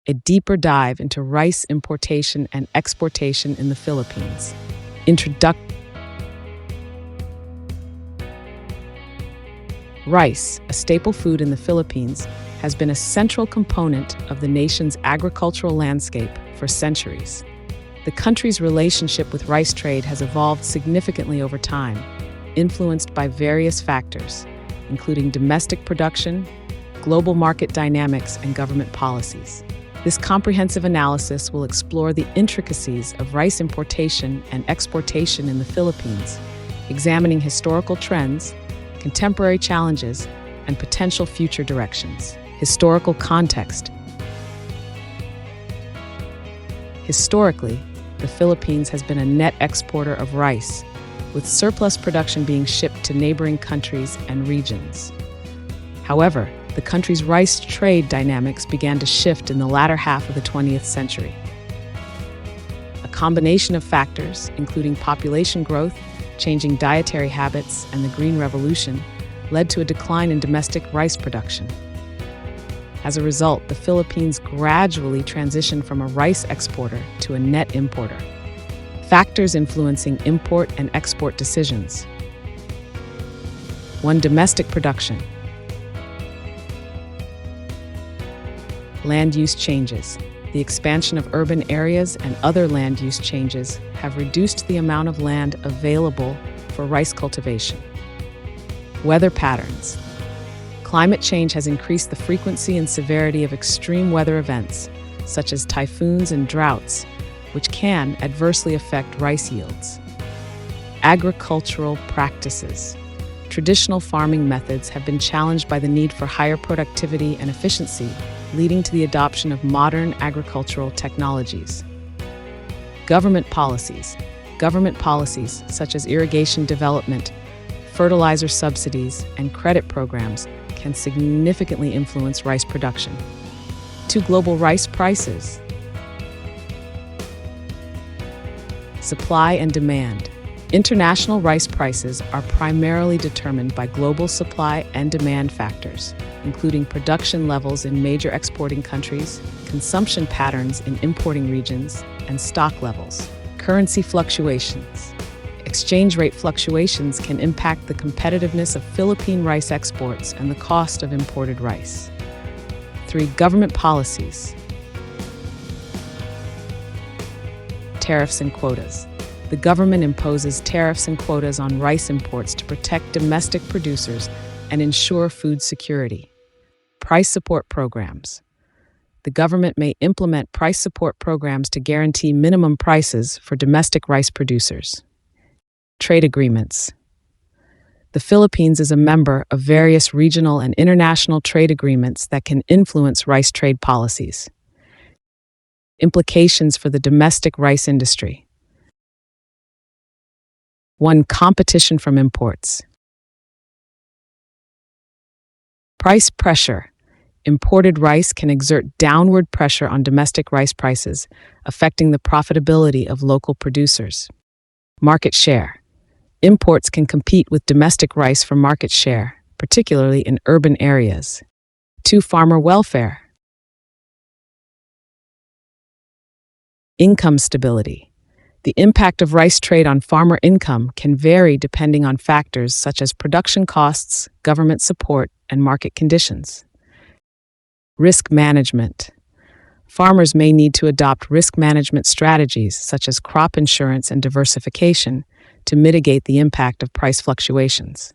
a deeper dive into rice importation and exportation in the Philippines. Introduction. Rice, a staple food in the Philippines, has been a central component of the nation's agricultural landscape for centuries. The country's relationship with rice trade has evolved significantly over time, influenced by various factors, including domestic production, global market dynamics, and government policies. This comprehensive analysis will explore the intricacies of rice importation and exportation in the Philippines, examining historical trends, contemporary challenges, and potential future directions. Historical context. Historically, the Philippines has been a net exporter of rice, with surplus production being shipped to neighboring countries and regions. However, the country's rice trade dynamics began to shift in the latter half of the 20th century. A combination of factors, including population growth, changing dietary habits, and the Green Revolution, led to a decline in domestic rice production. As a result, the Philippines gradually transitioned from a rice exporter to a net importer. Factors influencing import and export decisions. 1. Domestic production. Land use changes. The expansion of urban areas and other land use changes have reduced the amount of land available for rice cultivation. Weather patterns. Climate change has increased the frequency and severity of extreme weather events, such as typhoons and droughts, which can adversely affect rice yields. Agricultural practices. Traditional farming methods have been challenged by the need for higher productivity and efficiency, leading to the adoption of modern agricultural technologies. Government policies. Government policies, such as irrigation development, fertilizer subsidies, and credit programs, can significantly influence rice production. 2. Global rice prices. Supply and demand. International rice prices are primarily determined by global supply and demand factors, including production levels in major exporting countries, consumption patterns in importing regions, and stock levels. Currency fluctuations. Exchange rate fluctuations can impact the competitiveness of Philippine rice exports and the cost of imported rice. 3. Government policies. Tariffs and quotas. The government imposes tariffs and quotas on rice imports to protect domestic producers and ensure food security. Price support programs. The government may implement price support programs to guarantee minimum prices for domestic rice producers. Trade agreements. The Philippines is a member of various regional and international trade agreements that can influence rice trade policies. Implications for the domestic rice industry. 1. Competition from imports. Price pressure. Imported rice can exert downward pressure on domestic rice prices, affecting the profitability of local producers. Market share. Imports can compete with domestic rice for market share, particularly in urban areas. 2. Farmer welfare. Income stability. The impact of rice trade on farmer income can vary depending on factors such as production costs, government support, and market conditions. Risk management. Farmers may need to adopt risk management strategies such as crop insurance and diversification to mitigate the impact of price fluctuations.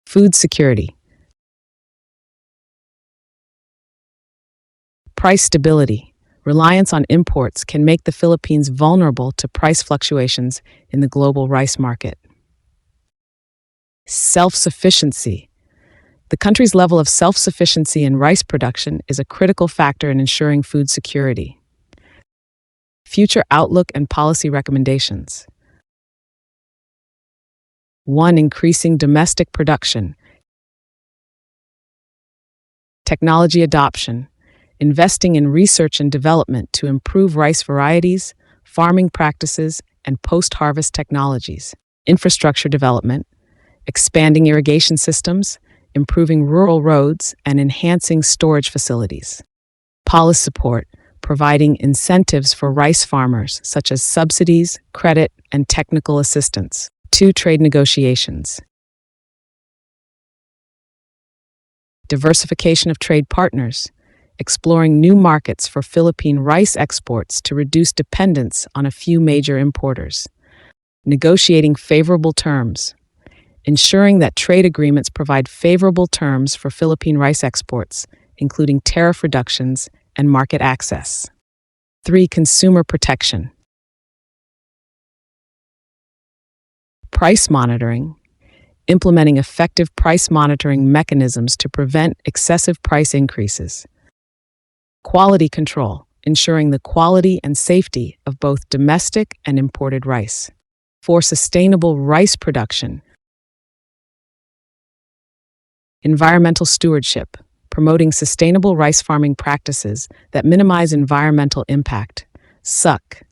Food security. Price stability. Reliance on imports can make the Philippines vulnerable to price fluctuations in the global rice market. Self-sufficiency. The country's level of self-sufficiency in rice production is a critical factor in ensuring food security. Future outlook and policy recommendations. 1. Increasing domestic production. Technology adoption. Investing in research and development to improve rice varieties, farming practices, and post-harvest technologies. Infrastructure development. Expanding irrigation systems, improving rural roads, and enhancing storage facilities. Policy support. providing incentives for rice farmers, such as subsidies, credit, and technical assistance. 2. Trade negotiations. Diversification of trade partners, exploring new markets for Philippine rice exports to reduce dependence on a few major importers. Negotiating favorable terms, ensuring that trade agreements provide favorable terms for Philippine rice exports, including tariff reductions and market access. 3. Consumer protection. Price monitoring, implementing effective price monitoring mechanisms to prevent excessive price increases. Quality control, ensuring the quality and safety of both domestic and imported rice. 4. Sustainable rice production. Environmental stewardship, promoting sustainable rice farming practices that minimize environmental impact. SUC.